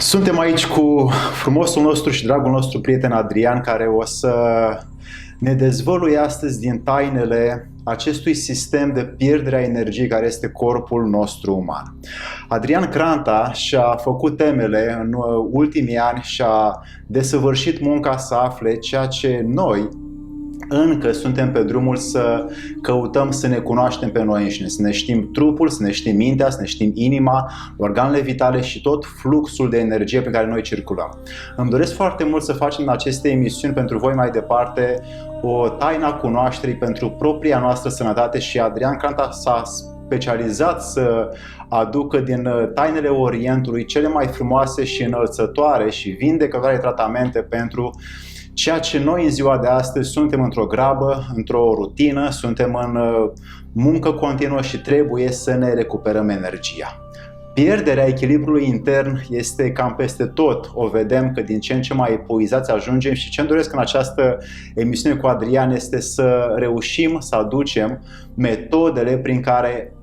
Suntem aici cu frumosul nostru și dragul nostru prieten Adrian, care o să ne dezvăluie astăzi din tainele acestui sistem de pierdere a energiei care este corpul nostru uman. Adrian Cranta și-a făcut temele în ultimii ani și a desăvârșit munca să afle ceea ce noi încă suntem pe drumul să căutăm să ne cunoaștem pe noi înșine, să ne știm trupul, să ne știm mintea, să ne știm inima, organele vitale și tot fluxul de energie pe care noi circulăm. Îmi doresc foarte mult să facem în aceste emisiuni pentru voi mai departe o taina cunoașterii pentru propria noastră sănătate și Adrian Cranta s-a specializat să aducă din tainele Orientului cele mai frumoase și înălțătoare și vindecătoare tratamente pentru ceea ce noi în ziua de astăzi suntem într-o grabă, într-o rutină, suntem în muncă continuă și trebuie să ne recuperăm energia. Pierderea echilibrului intern este cam peste tot. O vedem că din ce în ce mai epuizați ajungem și ce îmi doresc în această emisiune cu Adrian este să reușim să aducem metodele prin care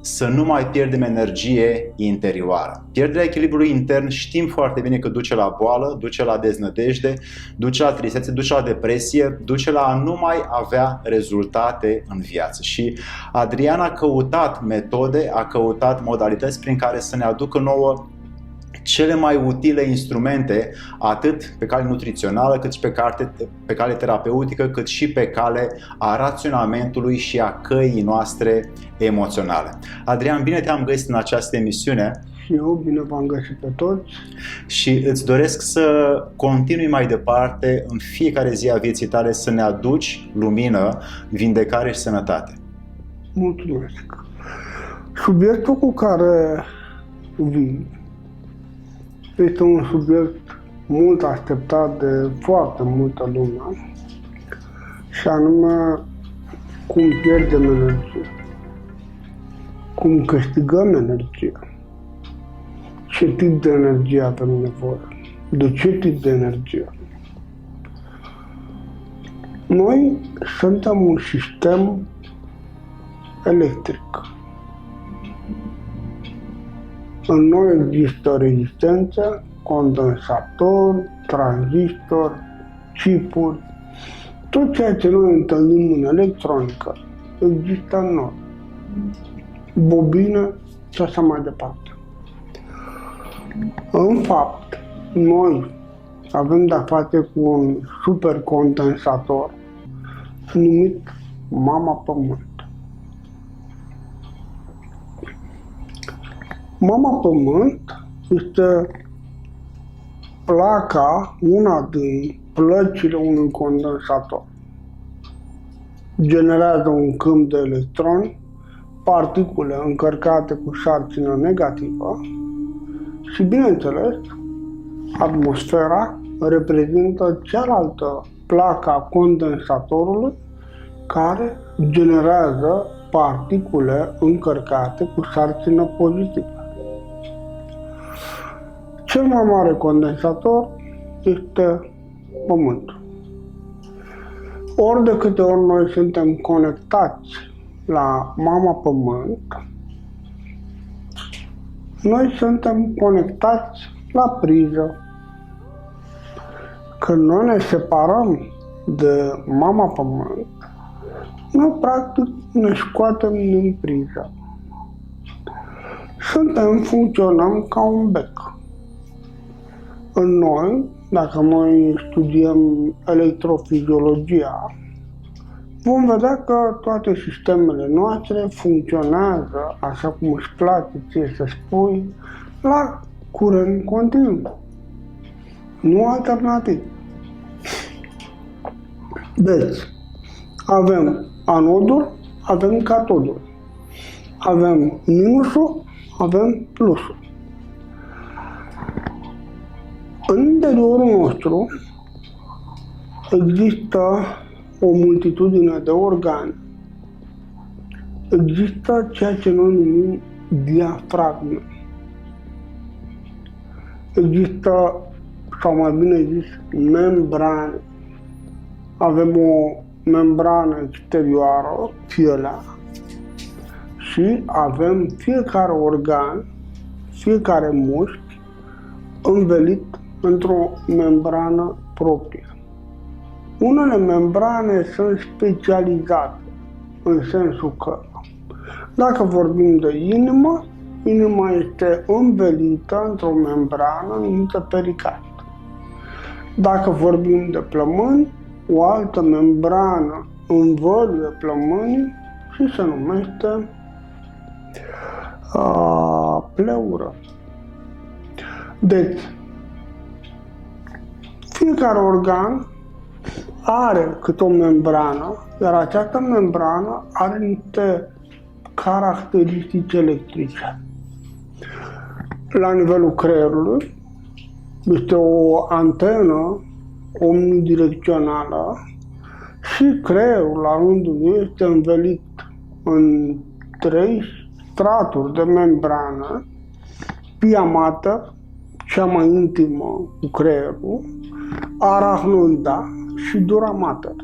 să nu mai pierdem energie interioară. Pierderea echilibrului intern știm foarte bine că duce la boală, duce la deznădejde, duce la tristețe, duce la depresie, duce la a nu mai avea rezultate în viață. Și Adrian a căutat metode, a căutat modalități prin care să ne aducă nouă cele mai utile instrumente, atât pe cale nutrițională, cât și pe cale terapeutică, cât și pe cale a raționamentului și a căii noastre emoționale. Adrian, bine te-am găsit în această emisiune. Și eu bine v-am găsit pe toți. Și îți doresc să continui mai departe în fiecare zi a vieții tale să ne aduci lumină, vindecare și sănătate. Mulțumesc. Subiectul cu care vin este un subiect mult așteptat de foarte multă lume, și anume cum pierdem energie, cum câștigăm energie, ce tip de energie avem nevoie, de ce tip de energie. Noi suntem un sistem electric. În noi există rezistență, condensator, tranzistor, chipuri, tot ceea ce noi întâlnim în electronică există în noi. Bobine și așa mai departe. În fapt, noi avem de-a face cu un supercondensator numit Mama Pământ. Mama Pământ este placa, una din plăcile unui condensator. Generează un câmp de electroni, particule încărcate cu sarcină negativă și, bineînțeles, atmosfera reprezintă cealaltă placă a condensatorului care generează particule încărcate cu sarcină pozitivă. Cel mai mare condensator este Pământul. Ori de câte ori noi suntem conectați la Mama Pământ, noi suntem conectați la priză. Când noi ne separăm de Mama Pământ, noi practic ne scoatem din priză. Funcționăm ca un bec. În noi, dacă noi studiem electrofiziologia, vom vedea că toate sistemele noastre funcționează, așa cum își place ție să spui, la curent continuu, nu alternativ. Deci, avem anodul, avem catodul, avem minusul, avem plusul. În interiorul nostru există o multitudine de organe. Există ceea ce noi numim diafragme. Există, sau mai bine zis, membrane. Avem o membrană exterioară, pielea, și avem fiecare organ, fiecare mușchi învelit într-o membrană proprie. Unele membrane sunt specializate, în sensul că, dacă vorbim de inimă, inima este învelită într-o membrană numită pericard. Dacă vorbim de plămâni, o altă membrană învăluie plămânii și se numește pleură. Deci, fiecare organ are câte o membrană, iar această membrană are niște caracteristici electrice. La nivelul creierului este o antenă omnidirecțională și creierul la rândul lui este învelit în 3 straturi de membrană: pia mater, cea mai intimă cu creierul, arachnoida și dura mater.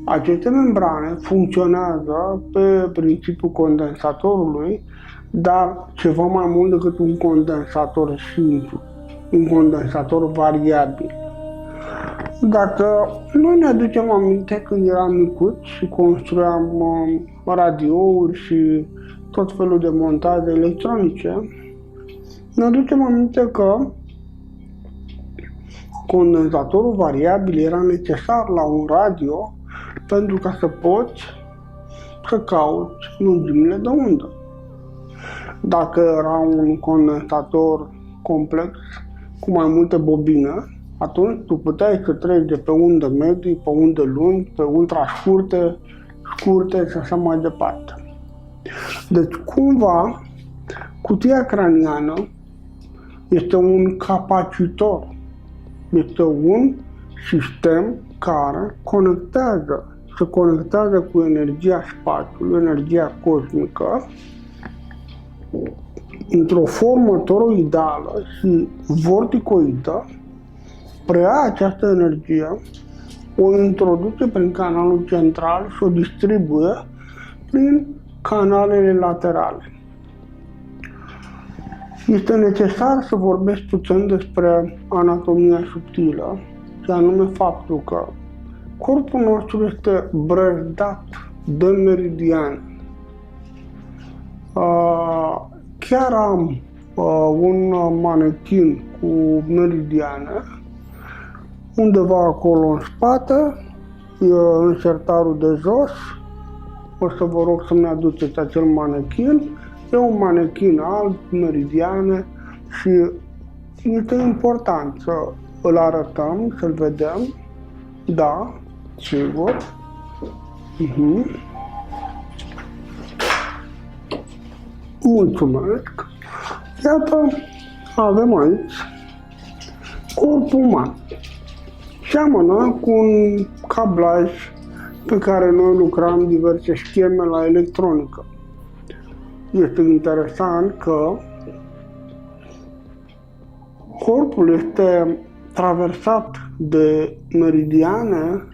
Aceste membrane funcționează pe principiul condensatorului, dar ceva mai mult decât un condensator simplu, un condensator variabil. Dacă noi ne aducem aminte când eram micuți și construiam radiouri și tot felul de montaje electronice, ne aducem aminte că condensatorul variabil era necesar la un radio pentru ca să poți să cauți lungimile de undă. Dacă era un condensator complex cu mai multe bobine, atunci tu puteai să treci de pe undă medii, pe undă lungi, pe ultra scurte și așa mai departe. Deci, cumva, cutia craniană este un capacitor, este un sistem care se conectează cu energia spațiului, energia cosmică, într-o formă toroidală și vorticoidă, preia această energie, o introduce prin canalul central și o distribuie prin canalele laterale. Este necesar să vorbesc puțin despre anatomia subtilă, și anume faptul că corpul nostru este brăzdat de meridiane. Chiar am un manechin cu meridiane undeva acolo în spate, în sertarul de jos. O să vă rog să-mi aduceți acel manechin. E un manechin alb, meridiane, și este important să îl arătăm, să-l vedem. Da, sigur. Mulțumesc. Iată, avem aici corpul uman. Seamănă cu un cablaj pe care noi lucrăm diverse scheme la electronică. Este interesant că corpul este traversat de meridiane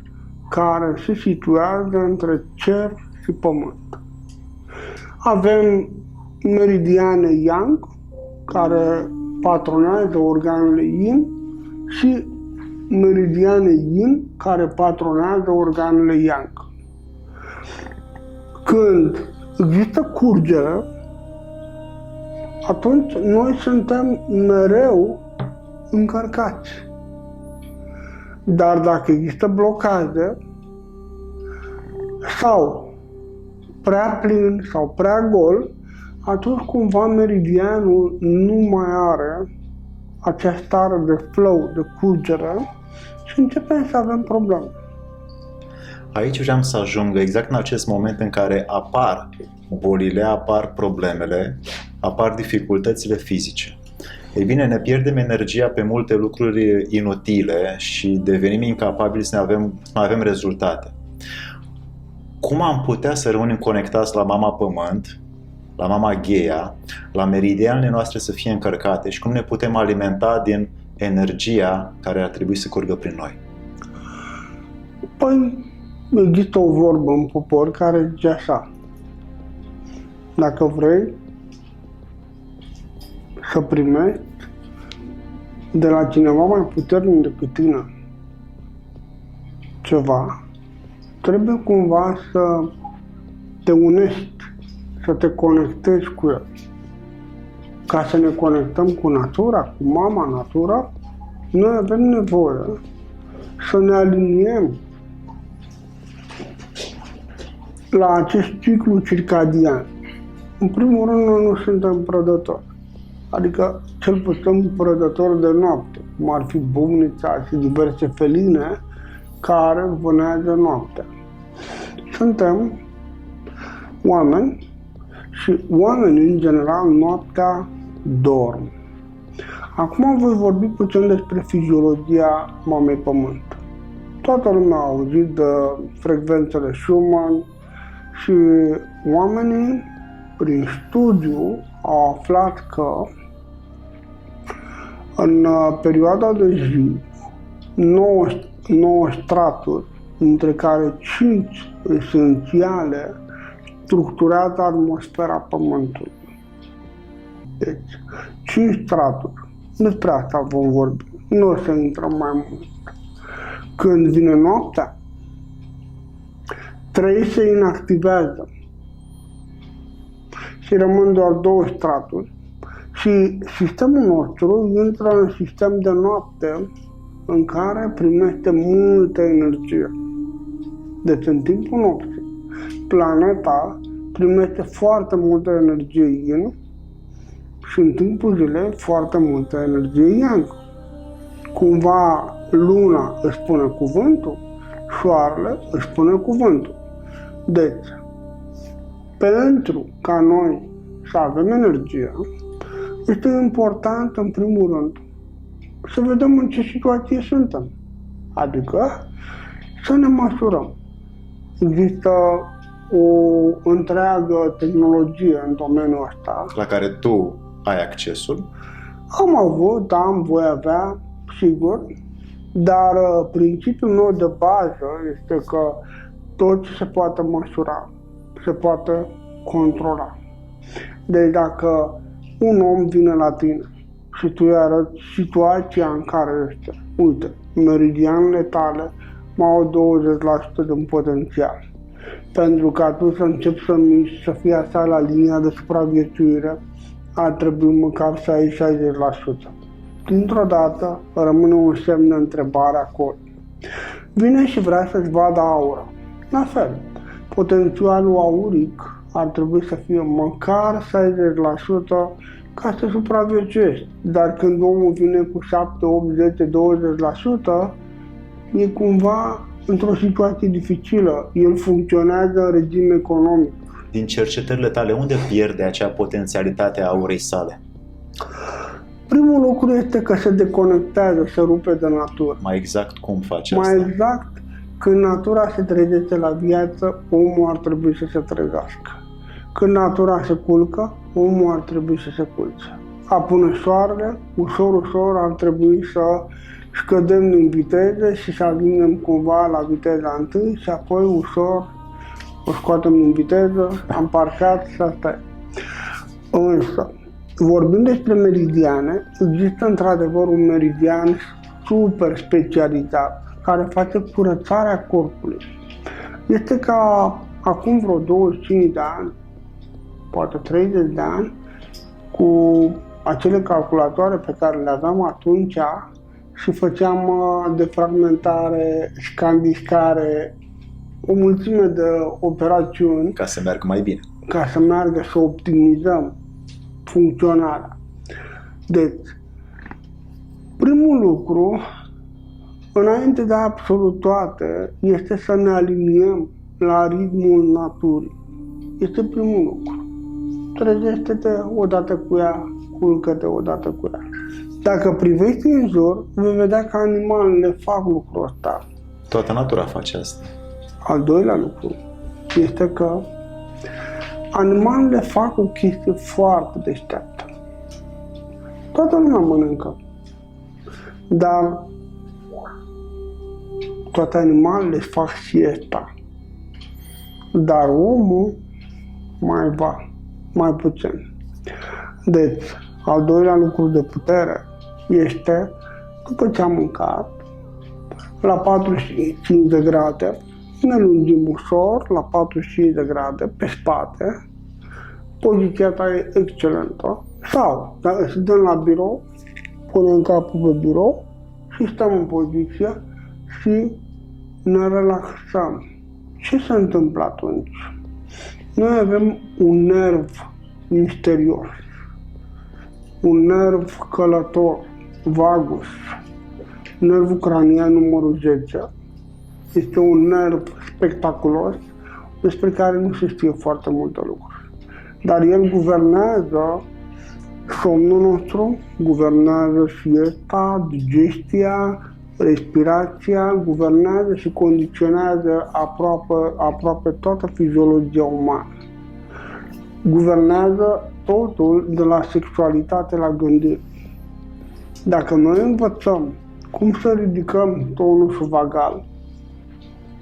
care se situează între cer și pământ. Avem meridiane yang, care patronează organele yin, și meridiane yin, care patronează organele yang. Când există curgere, atunci noi suntem mereu încărcați. Dar dacă există blocaje sau prea plin sau prea gol, atunci cumva meridianul nu mai are această stare de flow, de curgere, și începem să avem probleme. Aici vreau să ajung exact în acest moment în care apar bolile, apar problemele, apar dificultățile fizice. Ei bine, ne pierdem energia pe multe lucruri inutile și devenim incapabili să mai avem rezultate. Cum am putea să rămânem conectați la Mama Pământ, la Mama Gaia, la meridianele noastre să fie încărcate și cum ne putem alimenta din energia care ar trebui să curgă prin noi? Păi, există o vorbă în popor care zice așa: dacă vrei să primești, de la cineva mai puternic decât tine ceva, trebuie cumva să te unești, să te conectezi cu el. Ca să ne conectăm cu natura, cu mama natura, noi avem nevoie să ne aliniem la acest ciclu circadian. În primul rând, noi nu suntem prădători, adică cel puțin prădători de noapte, cum ar fi bumnița și diverse feline care vânează noaptea. Suntem oameni și oamenii, în general, noaptea dorm. Acum voi vorbi puțin despre fiziologia mamei Pământ. Toată lumea a auzit de frecvențele Schumann și oamenii, prin studiu, au aflat că în perioada de zi, 9 straturi, dintre care 5 esențiale, structurează atmosfera Pământului. Deci, 5 straturi. Despre asta vom vorbi. Nu o să intrăm mai mult. Când vine noaptea, 3 se inactivează și rămân doar 2 straturi și sistemul nostru intră în sistem de noapte în care primește multă energie. Deci în timpul nopții, planeta primește foarte multă energie yin și în timpul zilei foarte multă energie yang. Cumva luna își spune cuvântul, soarele își spune cuvântul. Deci, pentru ca noi să avem energie, este important, în primul rând, să vedem în ce situație suntem. Adică să ne măsurăm. Există o întreagă tehnologie în domeniul ăsta. La care tu ai accesul? Am, voi avea, sigur, dar principiul meu de bază este că tot ce se poate măsura, se poate controla. Deci dacă un om vine la tine și tu îi arăți situația în care este, uite, meridianele tale mai au 20% din potențial. Pentru ca tu să începi să miști, să fii așa la linia de supraviețuire, ar trebui măcar să ai 60%. Dintr-o dată rămâne un semn de întrebare acolo. Vine și vrea să-ți vadă aura. La fel, potențialul auric ar trebui să fie măcar 60% ca să supraviețuiești. Dar când omul vine cu 7, 8, 10, 20%, e cumva într-o situație dificilă. El funcționează în regim economic. Din cercetările tale, unde pierde acea potențialitate a aurei sale? Primul lucru este că se deconectează, se rupe de natură. Mai exact cum face asta? Mai exact, când natura se trezește la viață, omul ar trebui să se trezească. Când natura se culcă, omul ar trebui să se culce. Apune soarele, ușor ar trebui să scădem din viteză și să ajungem cumva la viteza întâi și apoi ușor o scoatem din viteză, am parcat și asta e. Însă, vorbind despre meridiane, există într-adevăr un meridian super specializat care face curățarea corpului. Este ca acum vreo 25 de ani, poate 30 de ani, cu acele calculatoare pe care le aveam atunci și făceam defragmentare, scandiscare, o mulțime de operațiuni ca să meargă mai bine. Ca să meargă să optimizăm funcționarea. Deci, primul lucru, înainte de absolut toate, este să ne aliniem la ritmul naturii. Este primul lucru. Trezește-te odată cu ea, culcă-te odată cu ea. Dacă privești în jur, vei vedea că animalele fac lucrul ăsta. Toată natura face asta. Al doilea lucru este că animalele fac o chestie foarte deșteaptă. Toată lumea mănâncă, dar toate animalele fac siesta. Dar omul mai puțin. Deci, al doilea lucru de putere este După ce am mâncat, la 45 de grade, ne lungim ușor, la 45 de grade, pe spate. Poziția ta e excelentă. Sau, dacă suntem la birou, punem capul pe birou și stăm în poziție și ne relaxăm. Ce se întâmplă atunci? Noi avem un nerv misterios, un nerv călător, vagus, nervul cranian numărul 10. Este un nerv spectaculos despre care nu se știe foarte multe lucruri. Dar el guvernează somnul nostru, guvernează siesta, digestia, respirația, guvernează și condiționează aproape toată fiziologia umană. Guvernează totul de la sexualitate la gândire. Dacă noi învățăm cum să ridicăm tonusul vagal,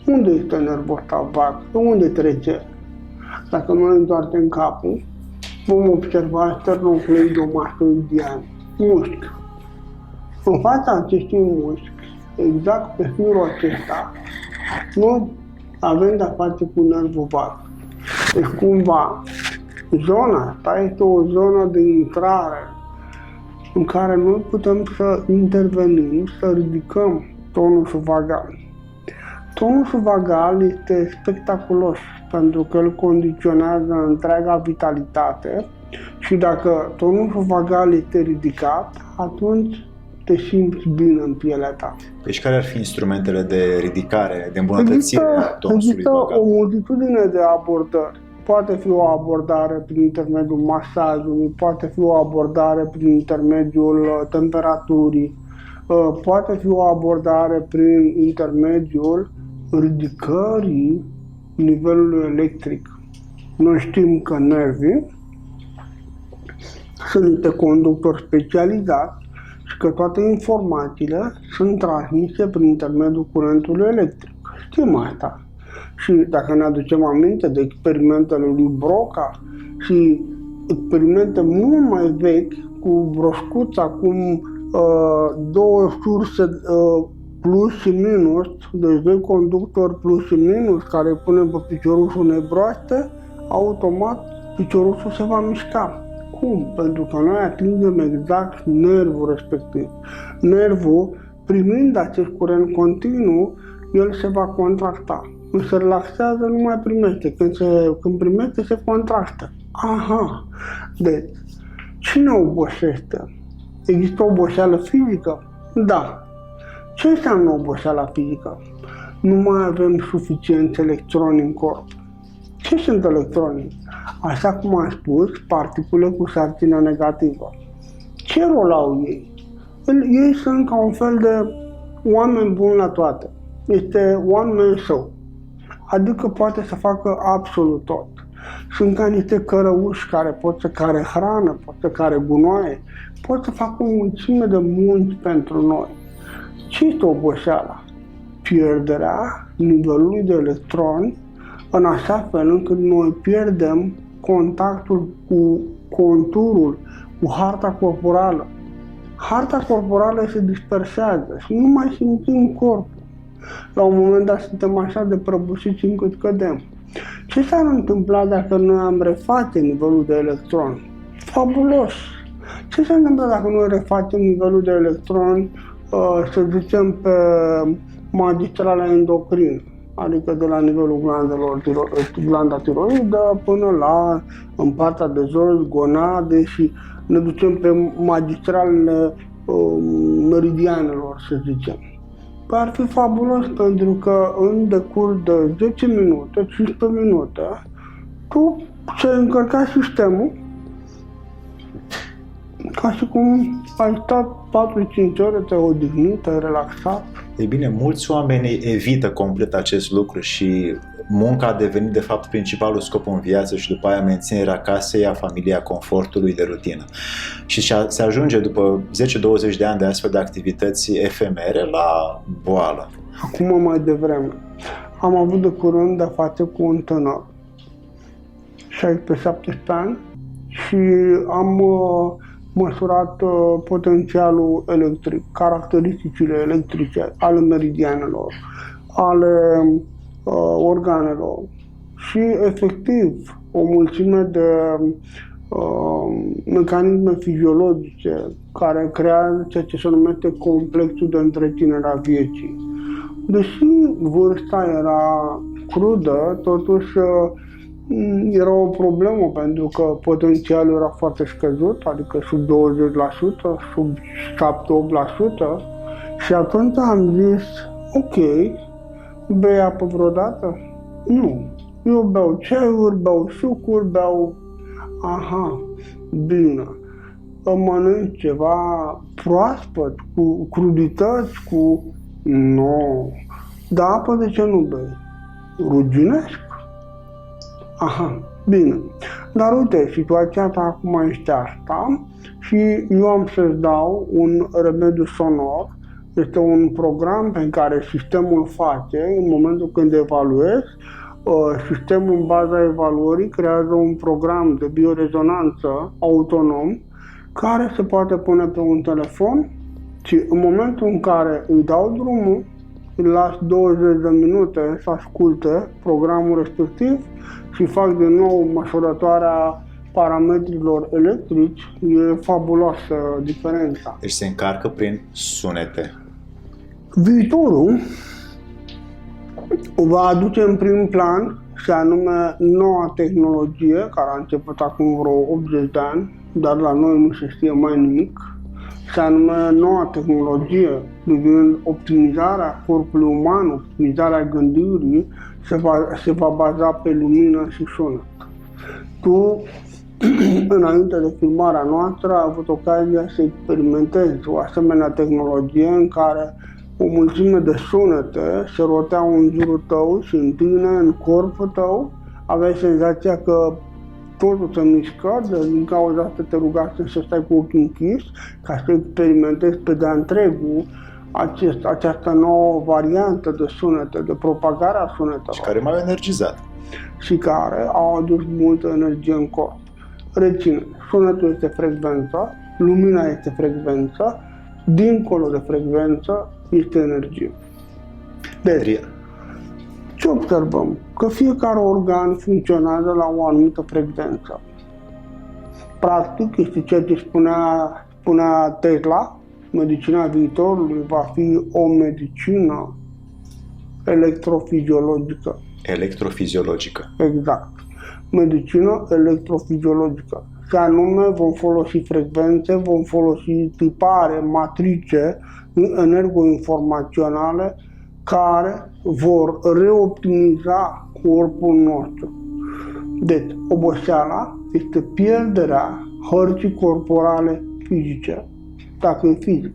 unde este nervul ăsta vag? Unde trece? Dacă noi întoarcem capul, vom observa sternocleidomastoidiani, mușchi. În fața acestui mușchi, exact pe firul acesta, noi avem de-a face cu nervul vag. Deci cumva, zona asta este o zonă de intrare în care noi putem să intervenim, să ridicăm tonusul vagal. Tonusul vagal este spectaculos pentru că el condiționează întreaga vitalitate și dacă tonusul vagal este ridicat, atunci te simți bine în pielea ta. Deci care ar fi instrumentele de ridicare, de îmbunătățire a tonusului Există vagal? o multitudine de abordări. Poate fi o abordare prin intermediul masajului, poate fi o abordare prin intermediul temperaturii, poate fi o abordare prin intermediul ridicării nivelului electric. Noi știm că nervii sunt niște conductori specializați și că toate informațiile sunt transmise prin intermediul curentului electric. Știm asta. Și dacă ne aducem aminte de experimentele lui Broca și experimente mult mai vechi cu broșcuța, acum două surse plus și minus, deci doi conductori plus și minus care punem pe piciorușul unei broaște, automat piciorușul se va mișca. Cum? Pentru că noi atingem exact nervul respectiv. Nervul, primind acest curent continuu, el se va contracta. Când se relaxează, nu mai primește. Când primește, se contractă. Aha! Deci, cine obosește? Există oboseală fizică? Da. Ce înseamnă oboseala fizică? Nu mai avem suficienți electroni în corp. Ce sunt electronii? Așa cum am spus, particule cu sarcină negativă. Ce rol au ei? Ei sunt ca un fel de oameni buni la toate. Este one man show. Adică poate să facă absolut tot. Sunt ca niște cărăuși care pot să care hrană, pot să care gunoaie, pot să facă o mulțime de munci pentru noi. Ce este oboseala? Pierderea nivelului de electroni în așa fel încât noi pierdem contactul cu conturul, cu harta corporală. Harta corporală se dispersează și nu mai simțim corpul. La un moment dat suntem așa de prăbușiți încât cădem. Ce s-ar întâmpla dacă noi am reface nivelul de electroni? Fabulos! Ce se întâmplă dacă noi refacem nivelul de electroni, să zicem, pe magistrala endocrină? Adică de la nivelul glandelor, glanda tiroidă până la în partea de jos, gonade și ne ducem pe magistralele meridianelor, să zicem. Ar fi fabulos pentru că în decurs de 10 minute, 15 minute, tu ți-ai încărcat sistemul ca și cum ai stat 4-5 ore, te-ai odihnit, te-ai relaxat. Ei bine, mulți oameni evită complet acest lucru și munca a devenit de fapt principalul scop în viață și după aia menținerea casei, a familiei, a confortului de rutină. Și se ajunge după 10-20 de ani de astfel de activități efemere la boală. Acum mai devreme, am avut de curând de-a face cu un tânăr, 16-17 ani, și am măsurat potențialul electric, caracteristicile electrice ale meridianelor, ale organelor și efectiv o mulțime de mecanisme fiziologice care creează ceea ce se numește complexul de întreținere a vieții. Deși vârsta era crudă, totuși era o problemă pentru că potențialul era foarte scăzut, adică sub 20%, sub 7-8%, și atunci am zis, ok, bei apă vreodată? Nu. Eu beau ceaiuri, beau sucuri, aha, bine. Mănânc ceva proaspăt, cu crudități, Nu. Dar apă de ce nu bei? Ruginesc? Aha, bine. Dar uite, situația ta acum este asta și eu am să-ți dau un remediu sonor. Este un program pe care sistemul face în momentul când evaluezi. Sistemul, în baza evaluării, creează un program de biorezonanță autonom care se poate pune pe un telefon și în momentul în care îi dau drumul, îi las 20 de minute să asculte programul respectiv și fac din nou măsurătoarea parametrilor electrici. E fabuloasă diferența. Deci se încarcă prin sunete. Viitorul va aduce în prim plan și anume noua tehnologie care a început acum vreo 80 de ani, dar la noi nu se știe mai nimic, și anume noua tehnologie privind optimizarea corpului uman, optimizarea gândirii, se va baza pe lumină și sunet. Tu, înainte de filmarea noastră, ai avut ocazia să experimentezi o asemenea tehnologie în care o mulțime de sunete se roteau în jurul tău și în tine, în corpul tău. Aveai senzația că totul se mișcă, din cauza asta te rugați să stai cu ochii închis ca să experimentezi pe de-a întregul această nouă variantă de sunete, de propagare a sunetelor. Și care m-au energizat. Și care au adus multă energie în corp. Reține, sunetul este frecvență, lumina este frecvență, dincolo de frecvență este energie. Deci, ce observăm? Că fiecare organ funcționează la o anumită frecvență. Practic, este ceea ce spunea Tesla, medicina viitorului va fi o medicină electrofiziologică. Electrofiziologică. Exact. Medicină electrofiziologică. Și anume vom folosi frecvențe, vom folosi tipare, matrice energoinformaționale care vor reoptimiza corpul nostru. Deci, oboseala este pierderea hărții corporale fizice, dacă e fizic.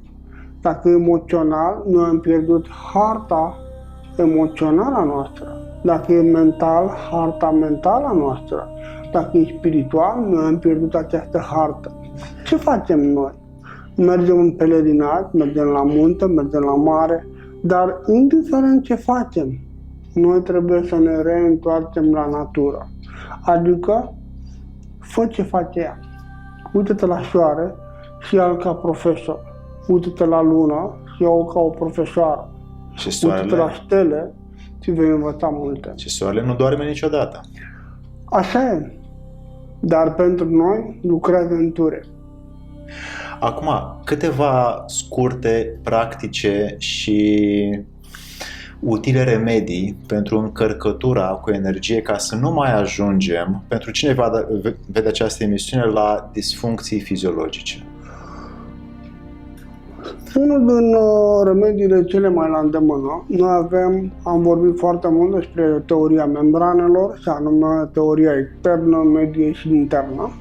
Dacă e emoțional, noi am pierdut harta emoțională a noastră. Dacă e mental, harta mentală a noastră. Dacă e spiritual, noi am pierdut această hartă. Ce facem noi? Mergem în pelerinat, mergem la munte, mergem la mare, dar indiferent ce facem, noi trebuie să ne reîntoarcem la natură. Adică, fă ce face ea. Uită-te la soare și ia-l ca profesor. Uită-te la lună și ia-o ca o profesoară. Uită-te la stele și vei învăța multe. Și soarele nu doarme niciodată. Așa e. Dar pentru noi lucrează în ture. Acum, câteva scurte, practice și utile remedii pentru încărcătura cu energie ca să nu mai ajungem, pentru cine vede această emisiune, la disfuncții fiziologice. Unul din remediile cele mai la îndemână, noi am vorbit foarte mult despre teoria membranelor, și anume teoria externă, medie și internă.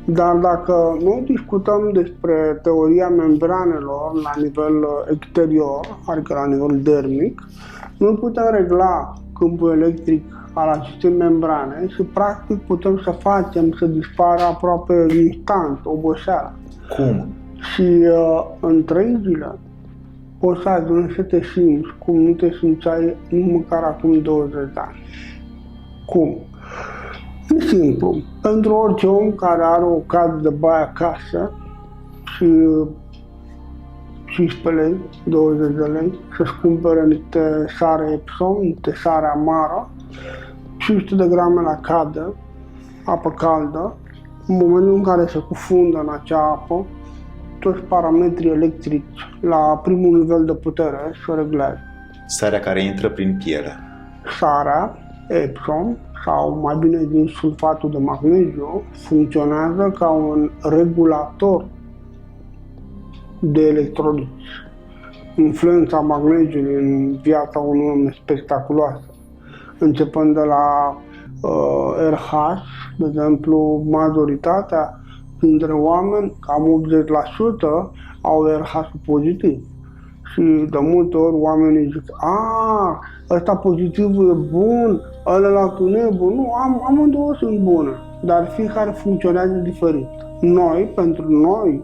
Dar dacă noi discutăm despre teoria membranelor la nivel exterior, adică la nivel dermic, noi putem regla câmpul electric al acestei membrane și practic putem să facem să dispară aproape instant oboseala. Cum? Și în 3 zile poți să ajungi să te simți cum nu te simțeai măcar acum 20 de ani. Cum? E simplu. Pentru orice om care are o casă de baie acasă, și 15 lei, 20 de lei, să-ți cumpere niște sare Epsom, niște sare amară, 500 de grame la cadă, apă caldă. În momentul în care se cufundă în acea apă, toți parametrii electrici la primul nivel de putere se reglează. Sarea care intră prin piele. Sarea Epsom, sau mai bine zis sulfatul de magneziu, funcționează ca un regulator de electroliți. Influența magneziului în viața unui om e spectaculoasă. Începând de la RH, de exemplu, majoritatea dintre oameni, cam 80%, au RH pozitiv. Și de multe ori oamenii zic, ăsta pozitivul e bun, ălălaltul nu e bun. Nu, amândouă sunt bune, dar fiecare funcționează diferit. Noi, pentru noi,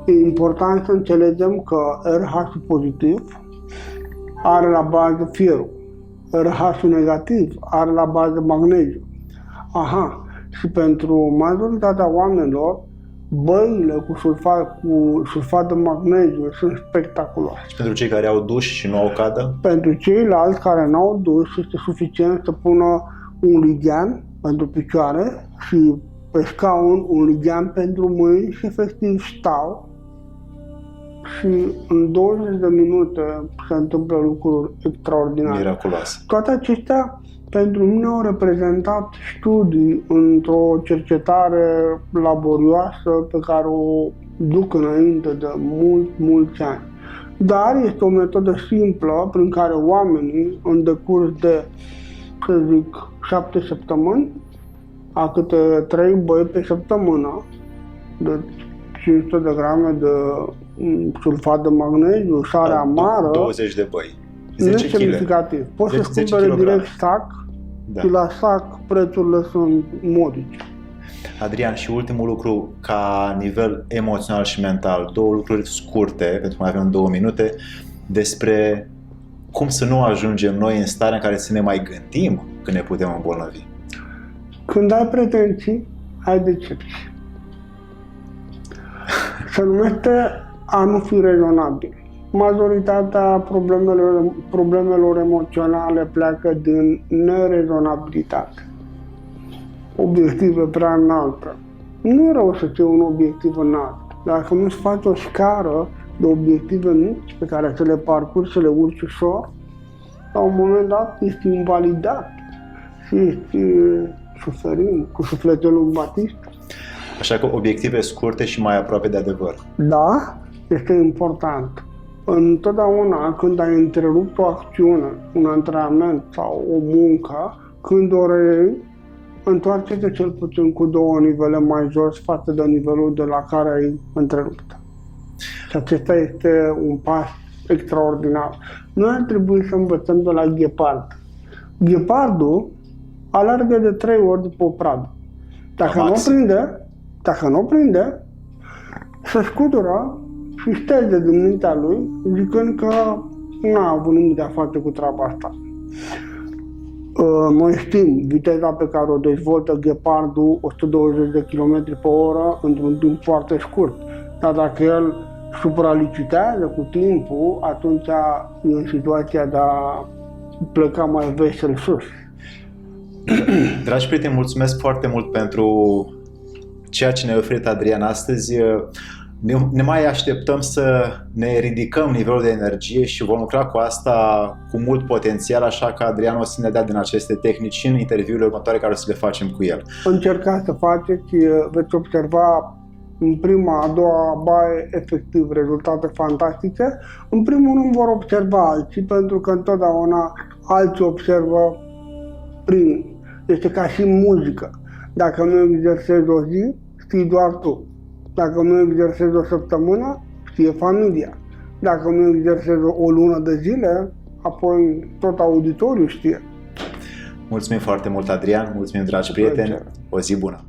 e important să înțelegem că RH pozitiv are la bază fierul, RH negativ are la bază magneziu. Și pentru majoritatea oamenilor, băile cu sulfat de magneziu sunt spectaculoase. Pentru cei care au duș și nu au cadă? Pentru ceilalți care nu au duș, este suficient să pună un lighean pentru picioare și pe scaun un lighean pentru mâini și efectiv stau și în 20 de minute se întâmplă lucruri extraordinare. Miraculoase. Toate acestea pentru mine au reprezentat studii într-o cercetare laborioasă pe care o duc înainte de mulți ani. Dar este o metodă simplă prin care oamenii, în decurs de, 7 săptămâni, a câte 3 băi pe săptămână, de 500 de grame de sulfat de magneziu, sare amară, 20 de băi. 10 kg. Semnificativ. Poți să-ți cumpere direct sac, și la sac prețurile sunt modice. Adrian, și ultimul lucru, ca nivel emoțional și mental, 2 lucruri scurte, pentru că mai avem 2 minute, despre cum să nu ajungem noi în starea în care să ne mai gândim când ne putem îmbolnăvi. Când ai pretenții, ai decepții. Se numește a nu fi rezonabil. Majoritatea problemelor emoționale pleacă din nerezonabilitate. Obiective prea înalte. Nu e rău să ții un obiectiv înalt. Dacă nu-ți faci o scară de obiective mici pe care să le parcurgi, să le urci ușor, la un moment dat ești invalidat și ești suferind cu sufletelul în batistă. Așa că obiective scurte și mai aproape de adevăr. Da, este important. Întotdeauna când ai întrerupt o acțiune, un antrenament sau o muncă, când o reiei, întoarce-te cel puțin cu 2 nivele mai jos față de nivelul de la care ai întrerupt. Și acesta este un pas extraordinar. Noi ar trebui să învățăm de la ghepard. Ghepardul alergă de 3 ori după o pradă. Dacă nu prinde, se scutură și șterge din mintea lui, zicând că n-a avut nimic de a face cu treaba asta. Noi știm viteza pe care o dezvoltă ghepardul, 120 de km pe oră, într-un timp foarte scurt. Dar dacă el supralicitează cu timpul, atunci e în situația de a pleca mai vesel sus. Dragi prieteni, mulțumesc foarte mult pentru ceea ce ne-a oferit Adrian astăzi. Ne mai așteptăm să ne ridicăm nivelul de energie și vom lucra cu asta cu mult potențial, așa că Adrian o să ne dea din aceste tehnici și în interviurile următoare care o să le facem cu el. Încercați să faceți, veți observa în prima, a doua baie efectiv rezultate fantastice. În primul rând vor observa alții, pentru că întotdeauna alții observă primii. Este ca și muzică. Dacă nu exersezi o zi, știi doar tu. Dacă nu exersezi o săptămână, știe familia. Dacă nu exersezi o lună de zile, apoi tot auditoriul știe. Mulțumim foarte mult, Adrian, mulțumim, dragi prieteni, o zi bună!